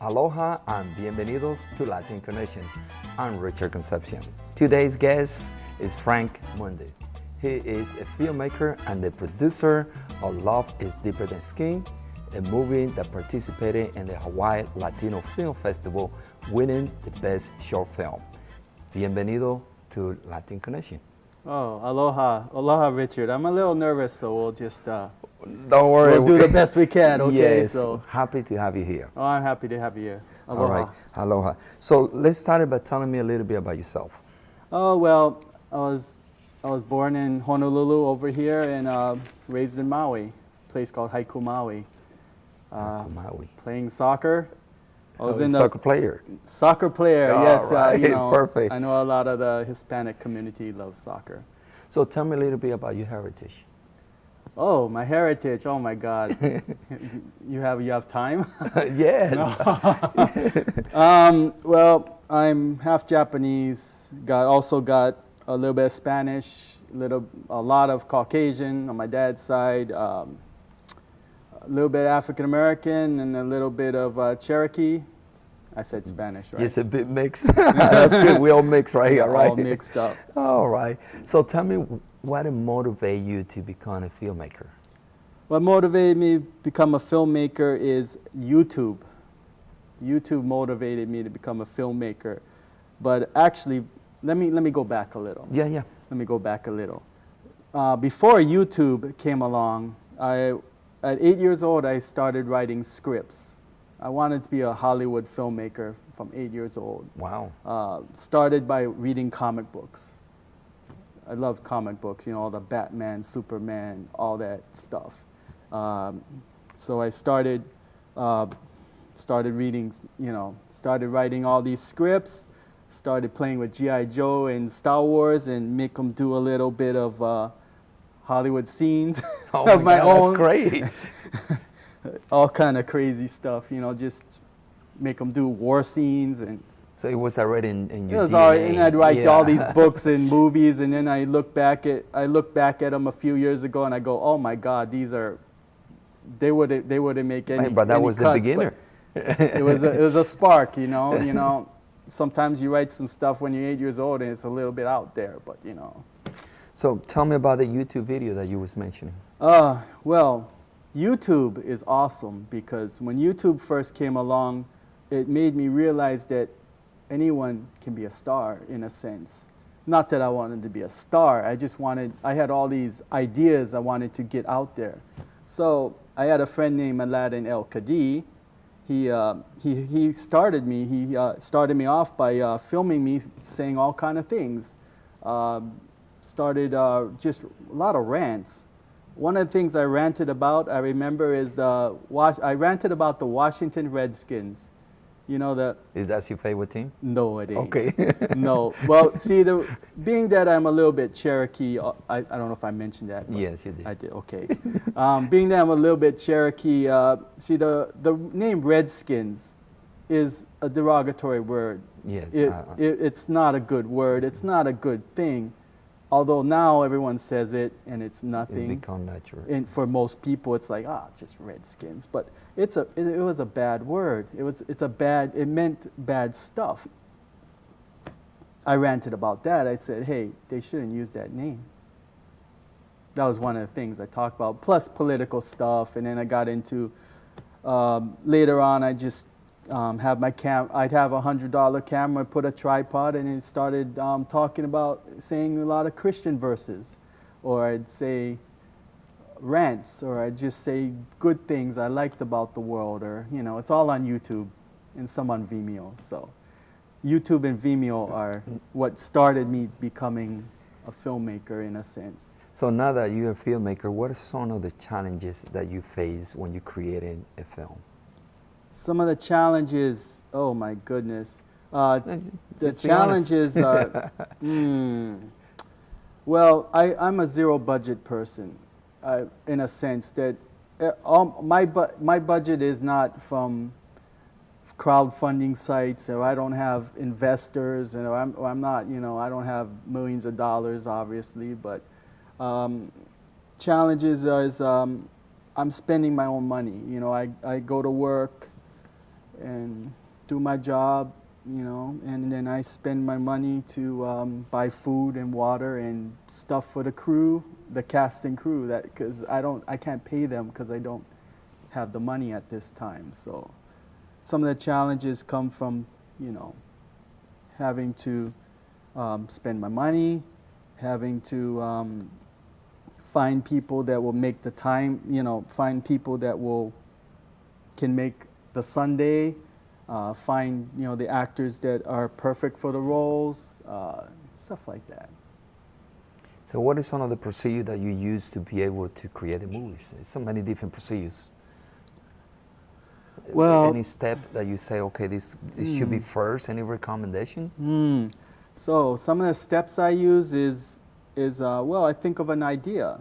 Aloha and bienvenidos to Latin Connection. I'm Richard Concepcion. Today's guest is Frank Monden. He is a filmmaker and the producer of Love is Deeper Than Skin, a movie that participated in the Hawaii Latino Film Festival, winning the Best Short Film. Bienvenido to Latin Connection. Oh, aloha. Aloha, Richard. I'm a little nervous, so we'll just Don't worry. we'll do the best we can, okay? Yes, So, happy to have you here. oh, I'm happy to have you here. Aloha. All right, aloha. So let's start by telling me a little bit about yourself. Oh, well, I was born in Honolulu over here and raised in Maui, a place called Haiku Maui. Maui. Playing soccer. I was in the soccer player. soccer player, All yes. right, perfect. I know a lot of the Hispanic community loves soccer. So tell me a little bit about your heritage. Oh, my heritage. Oh my God. you have time? Yes. Well, I'm half Japanese. Also got a little bit of Spanish, a lot of Caucasian on my dad's side. A little bit African American and a little bit of Cherokee. I said Spanish, right? It's a bit mixed. That's good. We all mix right here, right? All mixed up. All right. So tell me, what motivated you to become a filmmaker? What motivated me to become a filmmaker is YouTube. YouTube motivated me to become a filmmaker. But actually, let me go back a little. Yeah. Let me go back a little. Before YouTube came along, at 8 years old, I started writing scripts. I wanted to be a Hollywood filmmaker from 8 years old. Wow. Started by reading comic books. I love comic books, you know, all the Batman, Superman, all that stuff. So I started reading, started writing all these scripts, started playing with G.I. Joe and Star Wars and make them do a little bit of Hollywood scenes of my own. That's great. All kind of crazy stuff, just make them do war scenes. And So it was already in your it was DNA. all, and I'd write all these books and movies, and then I look back at them a few years ago, and I go, oh my God, they wouldn't make any. But that any was cuts, the beginner. it was a spark, Sometimes you write some stuff when you're 8 years old, and it's a little bit out there, but So tell me about the YouTube video that you was mentioning. Well, YouTube is awesome because when YouTube first came along, it made me realize that anyone can be a star in a sense. Not that I wanted to be a star, I had all these ideas I wanted to get out there. So I had a friend named Aladdin El Kadi. He started me off by filming me saying all kind of things. Started just a lot of rants. One of the things I ranted about, I remember, is I ranted about the Washington Redskins. Is that your favorite team? No, it ain't. Okay. No. Well, see, being that I'm a little bit Cherokee, I don't know if I mentioned that. Yes, you did. I did, okay. Being that I'm a little bit Cherokee, see, the name Redskins is a derogatory word. Yes. It's not a good word. It's not a good thing. Although now everyone says it and it's nothing. It's become natural. And for most people, it's like, just Redskins. But it was a bad word. It meant bad stuff. I ranted about that. I said, hey, they shouldn't use that name. That was one of the things I talked about. Plus political stuff. And then I got into, later on, I just have my I'd have $100 camera, put a tripod, and it started saying a lot of Christian verses, or I'd say rants, or I'd just say good things I liked about the world, or it's all on YouTube and some on Vimeo. So YouTube and Vimeo are what started me becoming a filmmaker in a sense. So now that you're a filmmaker, what are some of the challenges that you face when you're creating a film? Some of the challenges, oh my goodness. The Just be challenges are, well, I'm a zero budget person, in a sense that my budget is not from crowdfunding sites, or I don't have investors, or I'm not, I don't have millions of dollars, obviously, but challenges is I'm spending my own money. I go to work, and do my job, you know, and then I spend my money to buy food and water and stuff for the crew, the cast and crew, that because I can't pay them because I don't have the money at this time. So some of the challenges come from, you know, having to spend my money, having to find people that will make the time, you know, find people that can make the Sunday, find, you know, the actors that are perfect for the roles, stuff like that. So what is some of the procedure that you use to be able to create the movies? So many different procedures. Well, any step that you say, okay, this should be first? Any recommendation? So some of the steps I use is well, I think of an idea.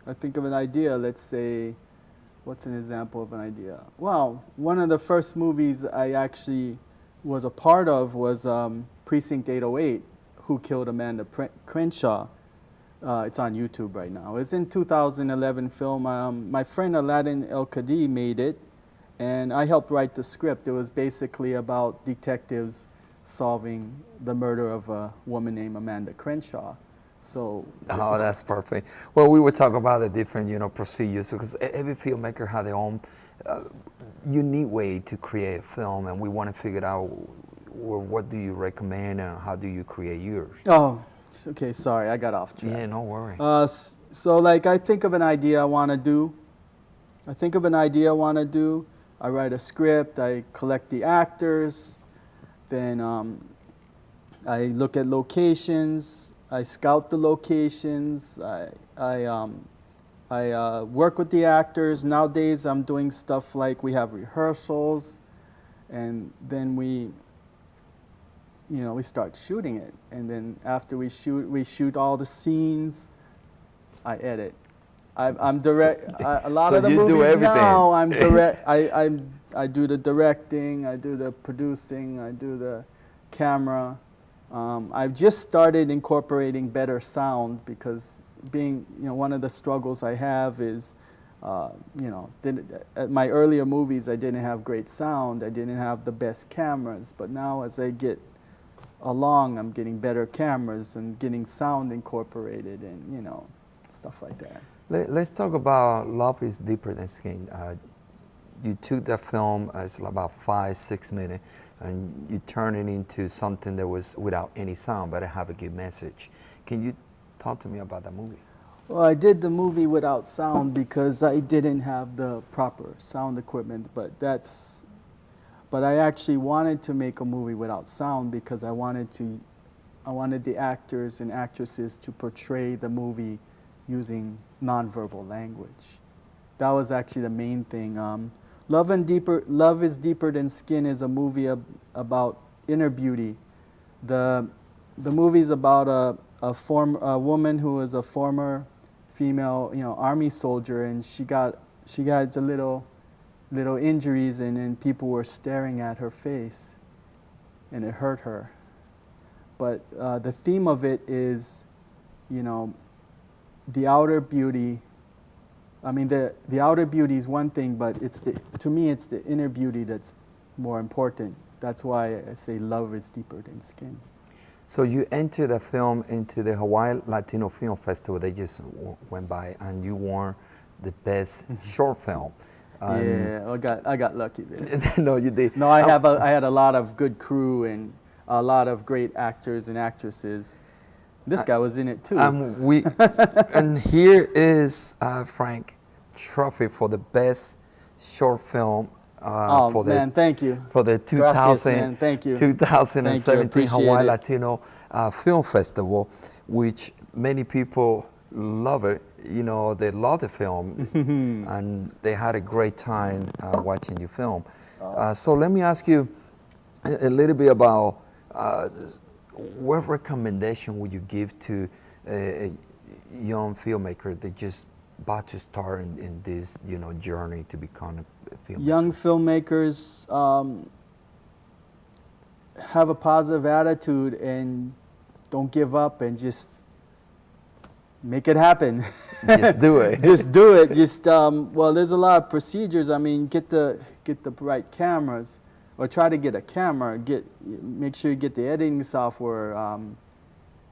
Let's say, what's an example of an idea? Well, one of the first movies I actually was a part of was Precinct 808, Who Killed Amanda Crenshaw. It's on YouTube right now. It's in 2011 film. My friend Aladdin El-Kadi made it, and I helped write the script. It was basically about detectives solving the murder of a woman named Amanda Crenshaw. So. Oh, that's perfect. Well, we were talking about the different, you know, procedures, because every filmmaker has their own unique way to create a film, and we want to figure out, well, what do you recommend and how do you create yours? Oh, okay. Sorry, I got off track. Yeah, no worry. So, like, I think of an idea I want to do. I write a script. I collect the actors. Then I look at locations. I scout the locations. I work with the actors. Nowadays, I'm doing stuff like we have rehearsals, and then we start shooting it. And then after we shoot all the scenes. I edit. I'm direct. A lot so of the you movies do everything. now, I'm direct. I do the directing. I do the producing. I do the camera. I've just started incorporating better sound because one of the struggles I have is, at my earlier movies I didn't have great sound. I didn't have the best cameras. But now as I get along, I'm getting better cameras and getting sound incorporated and stuff like that. Let's talk about Love is Deeper Than Skin. You took that film, it's about 5-6 minutes, and you turned it into something that was without any sound, but it have a good message. Can you talk to me about that movie? Well, I did the movie without sound because I didn't have the proper sound equipment, but I actually wanted to make a movie without sound because I wanted the actors and actresses to portray the movie using nonverbal language. That was actually the main thing. Love is Deeper Than Skin is a movie about inner beauty. The movie is about a woman who was a former female, army soldier, and she got a little injuries, and then people were staring at her face, and it hurt her. But the theme of it is, the outer beauty. I mean, the outer beauty is one thing, but to me, it's the inner beauty that's more important. That's why I say love is deeper than skin. So you entered the film into the Hawaii Latino Film Festival. They just went by, and you won the best short film. Yeah, I got lucky there. No, you did. No, I had a lot of good crew and a lot of great actors and actresses. This guy was in it too. And here is Frank trophy for the best short film. Thank you. For the 2017 Hawaii Latino Film Festival, which many people love it. They love the film, and they had a great time watching your film. So let me ask you a little bit about what recommendation would you give to a young filmmaker that just about to start in this, journey to become a filmmaker? Young filmmakers have a positive attitude and don't give up and just make it happen. Just do it. Just do it. Well, there's a lot of procedures. I mean, get the right cameras, or try to get a camera. Make sure you get the editing software.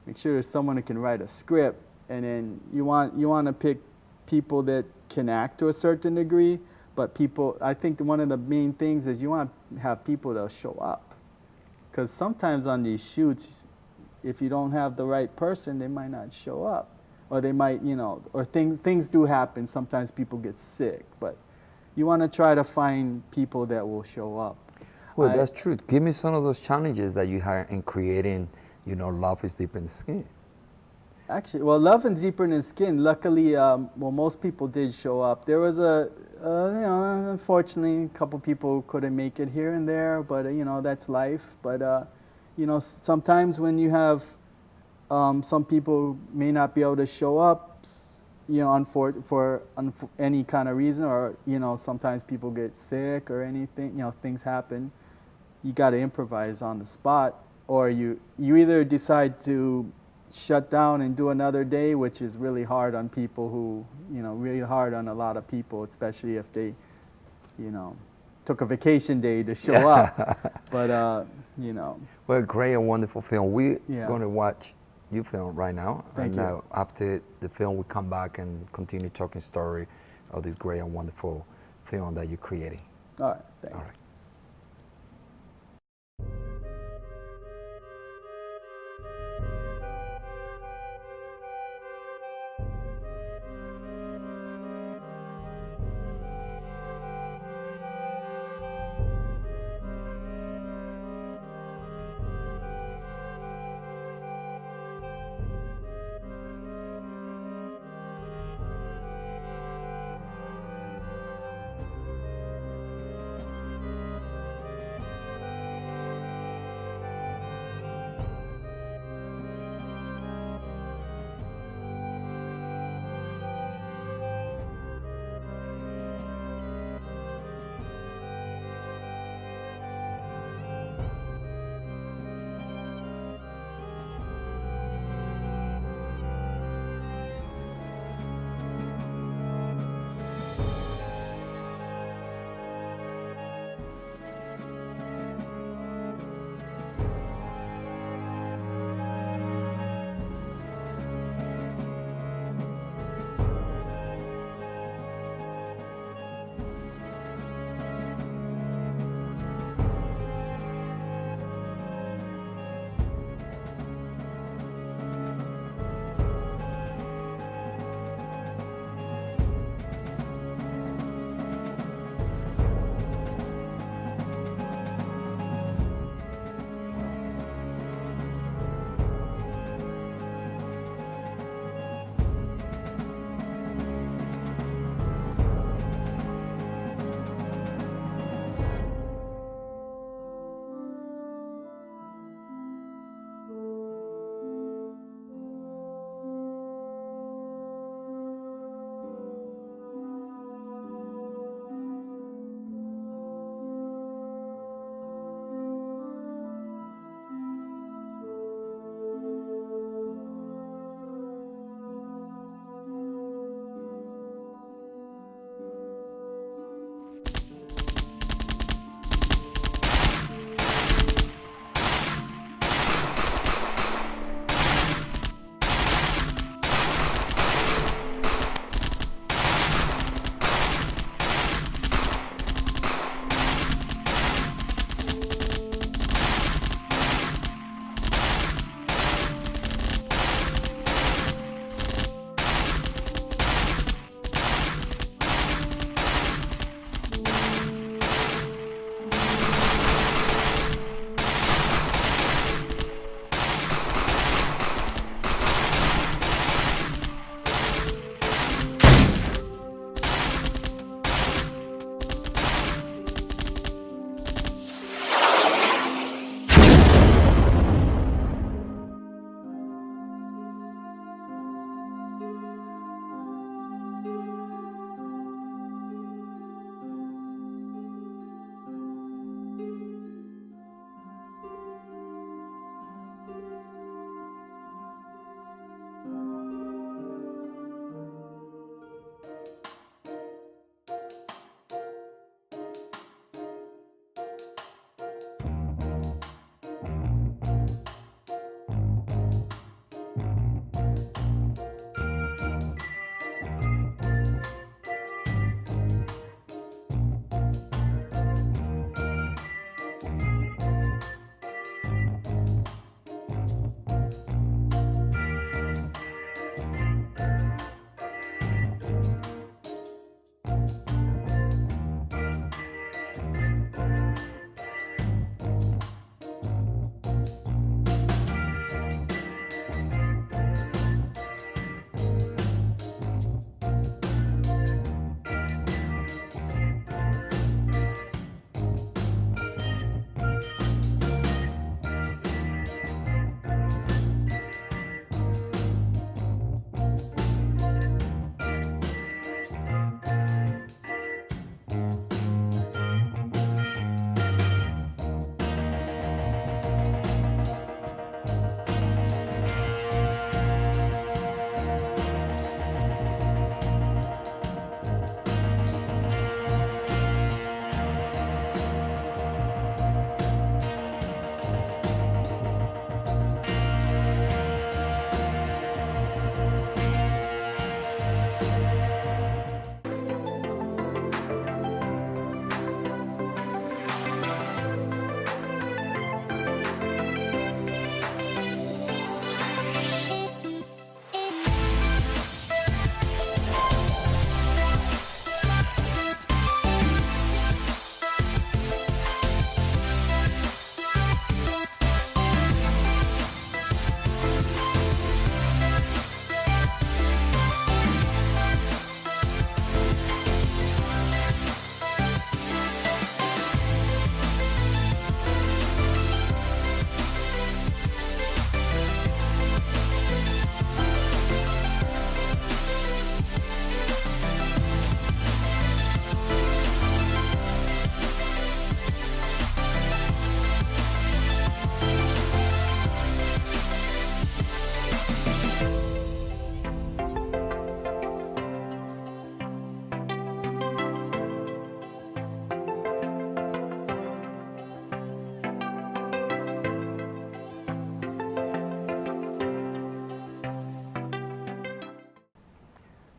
Make sure there's someone who can write a script, and then you want to pick people that can act to a certain degree. But people, I think one of the main things is you want to have people that'll show up, because sometimes on these shoots, if you don't have the right person, they might not show up, or they might, or things do happen. Sometimes people get sick, but you want to try to find people that will show up. Well, that's true. Give me some of those challenges that you had in creating, Love is Deeper in the Skin. Actually, well, Love and Deeper in the Skin, luckily, most people did show up. There was unfortunately, a couple people couldn't make it here and there, but, that's life. But, sometimes when you have some people may not be able to show up, for any kind of reason, or, sometimes people get sick or anything, things happen. You got to improvise on the spot, or you either decide to shut down and do another day, which is really hard on people who, really hard on a lot of people, especially if they, took a vacation day to show up. But, Well, great and wonderful film. We're Yeah. going to watch your film right now. Thank and you. After the film, we come back and continue talking story of this great and wonderful film that you're creating. All right, thanks. All right.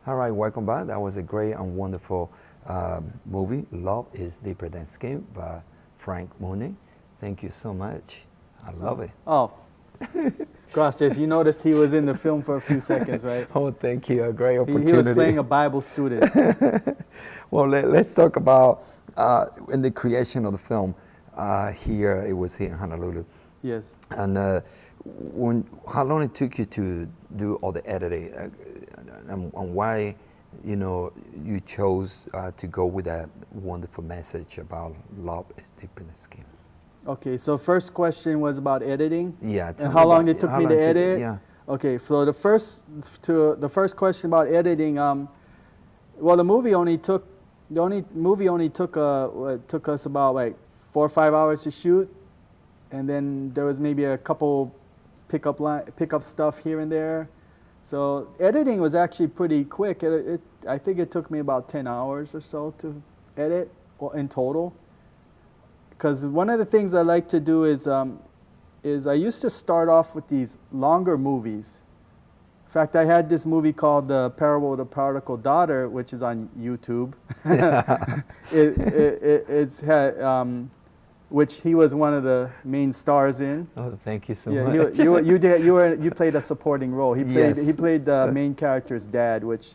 All right, welcome back. That was a great and wonderful movie, Love is Deeper Than Skin by Frank Monden. Thank you so much. I love it. Oh, gracias. You noticed he was in the film for a few seconds, right? Oh, thank you. A great He opportunity. was playing a Bible student. Well, let's talk about in the creation of the film. Here, it was here in Honolulu. Yes. And how long it took you to do all the editing, and why, you chose to go with that wonderful message about love is deep in the skin? Okay, so first question was about editing. Yeah. And how long it took me to edit? Yeah. Okay, so the first question about editing. Well, the movie only took took us about like 4 or 5 hours to shoot, and then there was maybe a couple pickup stuff here and there. So editing was actually pretty quick. I think it took me about 10 hours or so to edit in total. Because one of the things I like to do is I used to start off with these longer movies. In fact, I had this movie called The Parable of the Prodigal Daughter, which is on YouTube. It's had, which he was one of the main stars in. Oh, thank you so Yeah, much. you played a supporting role. He Yes. played the main character's dad, which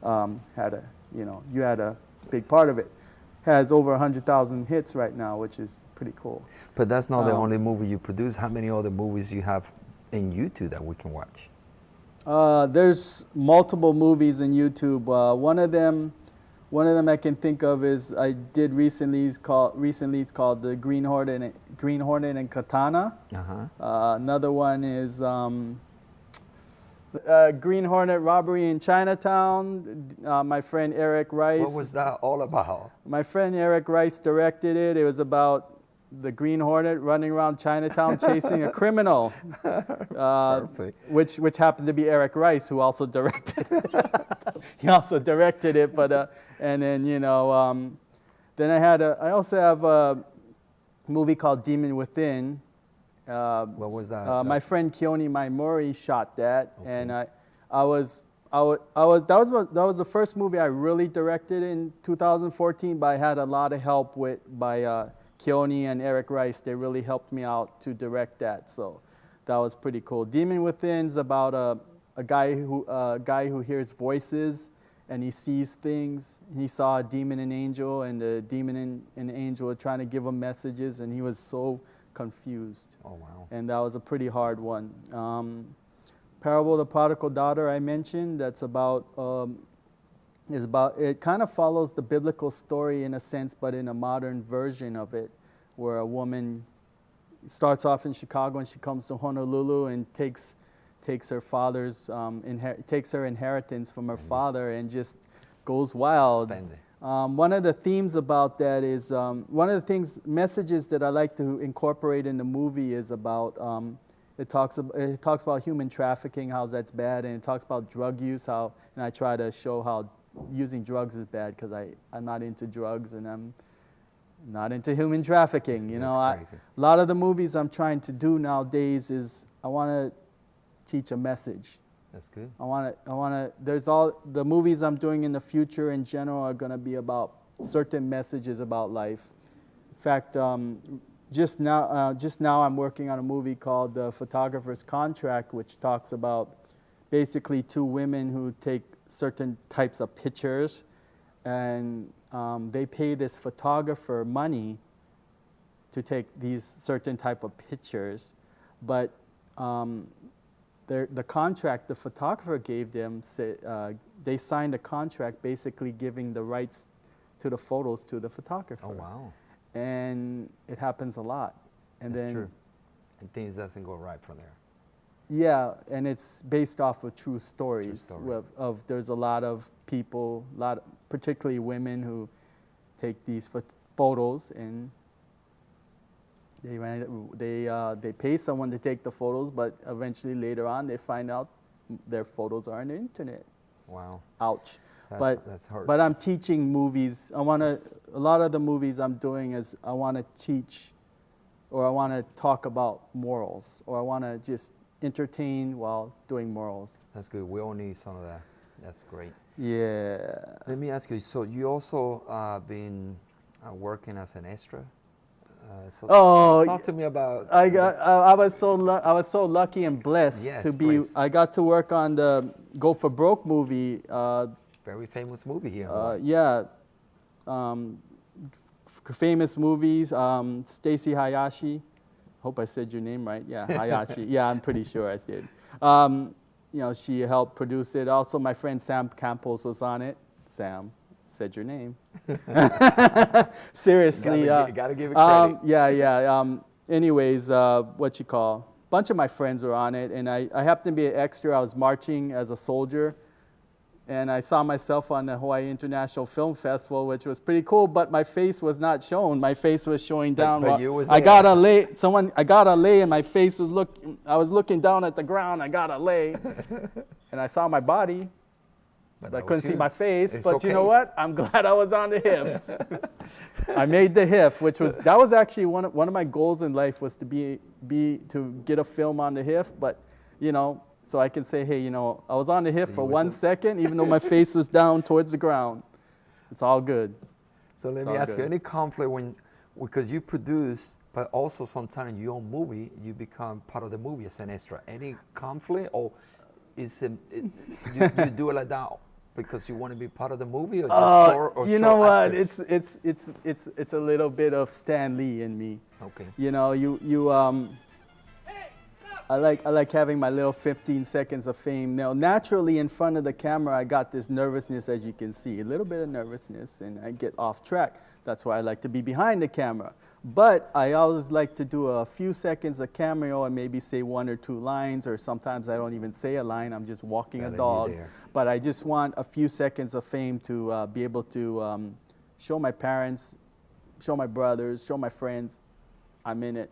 had you had a big part of it. Has over 100,000 hits right now, which is pretty cool. But that's not the only movie you produce. How many other movies you have in YouTube that we can watch? There's multiple movies in YouTube. One of them I can think of is I did recently. It's called the Green Hornet and Katana. Another one is Green Hornet Robbery in Chinatown. My friend Eric Rice. What was that all about? My friend Eric Rice directed it. It was about the Green Hornet running around Chinatown chasing a criminal. Perfect. Which happened to be Eric Rice, who also directed it. He also directed it, but and then then I also have a movie called Demon Within. What was that? My friend Keone Maimori shot that, okay. And that was the first movie I really directed in 2014. But I had a lot of help by Keone and Eric Rice. They really helped me out to direct that, so that was pretty cool. Demon Within's about a guy who hears voices and he sees things. He saw a demon and angel, and the demon and the angel were trying to give him messages, and he was so confused. Oh, wow. And that was a pretty hard one. Parable of the Prodigal Daughter I mentioned, that's about, it kind of follows the biblical story in a sense, but in a modern version of it, where a woman starts off in Chicago and she comes to Honolulu and takes her father's, takes her inheritance from her father and just goes wild. Spend it. One of the themes about that is, one of the messages that I like to incorporate in the movie is about, it talks about human trafficking, how that's bad, and it talks about drug use, and I try to show how using drugs is bad because I'm not into drugs and I'm not into human trafficking. That's crazy. A lot of the movies I'm trying to do nowadays is I want to teach a message. That's good. The movies I'm doing in the future in general are going to be about certain messages about life. In fact, just now I'm working on a movie called The Photographer's Contract, which talks about basically two women who take certain types of pictures, and they pay this photographer money to take these certain type of pictures, but the contract the photographer gave them, they signed a contract basically giving the rights to the photos to the photographer. Oh, wow. And it happens a lot. And That's then, true. And things doesn't go right from there. Yeah, and it's based off of true stories. True story. There's a lot of people, particularly women, who take these photos and they pay someone to take the photos, but eventually later on they find out their photos are on the internet. Wow. Ouch. That's hard. But I'm teaching movies. A lot of the movies I'm doing is I want to teach, or I want to talk about morals, or I want to just entertain while doing morals. That's good. We all need some of that. That's great. Yeah. Let me ask you. So you also been working as an extra. So Oh, talk to me about. I was so lucky and blessed Yes, to be. please. I got to work on the Go for Broke movie. Very famous movie here in Hawaii. Yeah, famous movies. Stacy Hayashi. Hope I said your name right. Yeah, Hayashi. Yeah, I'm pretty sure I did. She helped produce it. Also, my friend Sam Campos was on it. Sam said your name. Seriously. Gotta give it credit. Yeah. Anyways, what you call? Bunch of my friends were on it, and I happened to be an extra. I was marching as a soldier, and I saw myself on the Hawaii International Film Festival, which was pretty cool. But my face was not shown. My face was showing down. But you was I there. got a lay. I got a lay, and my face was looking. I was looking down at the ground. I got a lay, and I saw my body. But I couldn't see my face. It's but okay. You know what? I'm glad I was on the HIF. I made the HIF, that was actually one of my goals in life was to to get a film on the HIF. But so I can say, hey, I was on the HIF for 1 second, even though my face was down towards the ground. It's all good. So let me ask you, any conflict because you produce, but also sometimes in your own movie, you become part of the movie as an extra. Any conflict, or is you do it like that because you want to be part of the movie, or just or you know what? actors? It's a little bit of Stan Lee in me. Okay. I like having my little 15 seconds of fame. Now, naturally, in front of the camera, I got this nervousness, as you can see, a little bit of nervousness, and I get off track. That's why I like to be behind the camera. But I always like to do a few seconds of cameo and maybe say 1 or 2 lines, or sometimes I don't even say a line. I'm just walking a dog. But I just want a few seconds of fame to be able to show my parents, show my brothers, show my friends, I'm in it.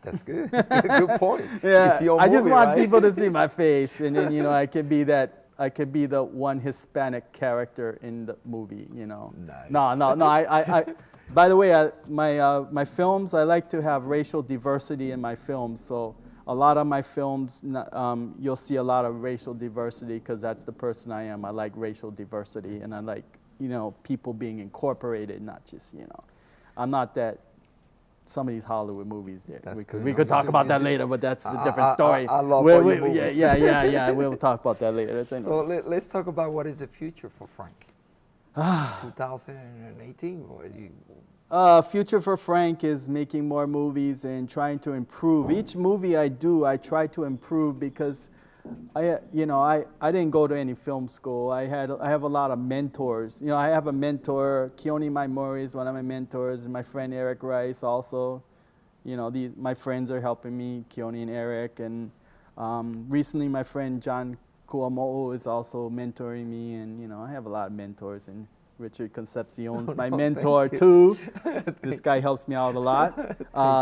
That's good. Good point. Yeah, It's your I just movie, want right? people to see my face, and then I could be the one Hispanic character in the movie. Nice. No. I by the way, my films, I like to have racial diversity in my films. So a lot of my films, you'll see a lot of racial diversity because that's the person I am. I like racial diversity, and I like people being incorporated, not just I'm not that. Some of these Hollywood movies, we could talk about that later, but that's a different story. I love all your movies. Yeah. We'll talk about that later. So let's talk about what is the future for Frank. 2018. Future for Frank is making more movies and trying to improve. Each movie I do, I try to improve because I didn't go to any film school. I have a lot of mentors. I have a mentor, Keone Maimori is one of my mentors, and my friend Eric Rice also. My friends are helping me, Keone and Eric, and recently my friend John Kuamo'o is also mentoring me, and I have a lot of mentors, and Richard Concepcion's my mentor too. This guy helps me out a lot.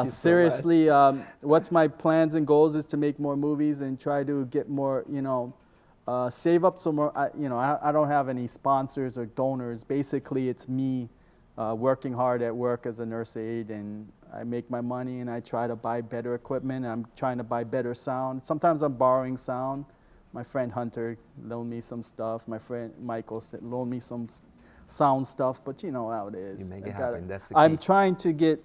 Seriously, what's my plans and goals is to make more movies and try to get more, save up some more. I don't have any sponsors or donors. Basically, it's me working hard at work as a nurse aide, and I make my money and I try to buy better equipment. I'm trying to buy better sound. Sometimes I'm borrowing sound. My friend Hunter loaned me some stuff. My friend Michael loaned me some sound stuff, but you know how it is. You make it happen. That's the key. I'm trying to get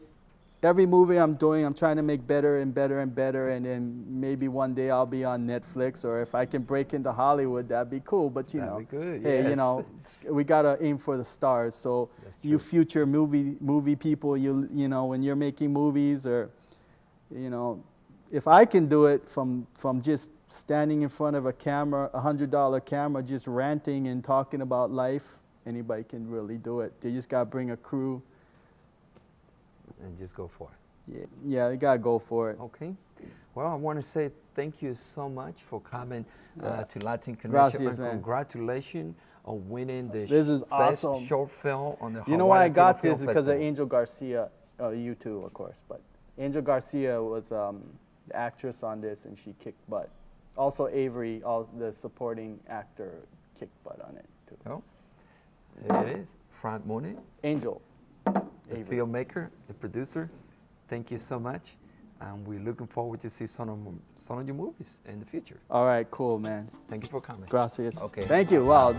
every movie I'm doing, I'm trying to make better and better and better, and then maybe one day I'll be on Netflix, or if I can break into Hollywood, that'd be cool. But that'd be good. hey, Yes. We gotta aim for the stars. So you future movie people, when you're making movies, or if I can do it from just standing in front of a camera, $100 camera, just ranting and talking about life. Anybody can really do it. They just gotta bring a crew and just go for it. Yeah, you gotta go for it. Okay. Well, I want to say thank you so much for coming to Latin Connection. Gracias, and congratulations on winning the This is best awesome. short film on the Hawaii You know why I got Latino this is Film because of Festival. Angel Garcia. You too, of course. But Angel Garcia was the actress on this, and she kicked butt. Also, Avery, the supporting actor, kicked butt on it too. Oh, there it is. Frank Monden, Angel. the filmmaker, the producer. Thank you so much. and we're looking forward to see some of your movies in the future. All right, cool, man. Thank you for coming. Gracias. Okay. Thank you. Wow.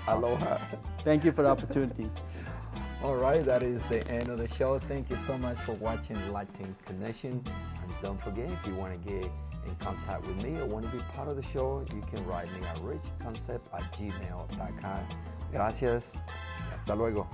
Aloha. Thank you for the opportunity. All right, that is the end of the show. Thank you so much for watching Latin Connection. And don't forget, if you want to get in contact with me or want to be part of the show, you can write me at richconcept@gmail.com. Gracias y hasta luego.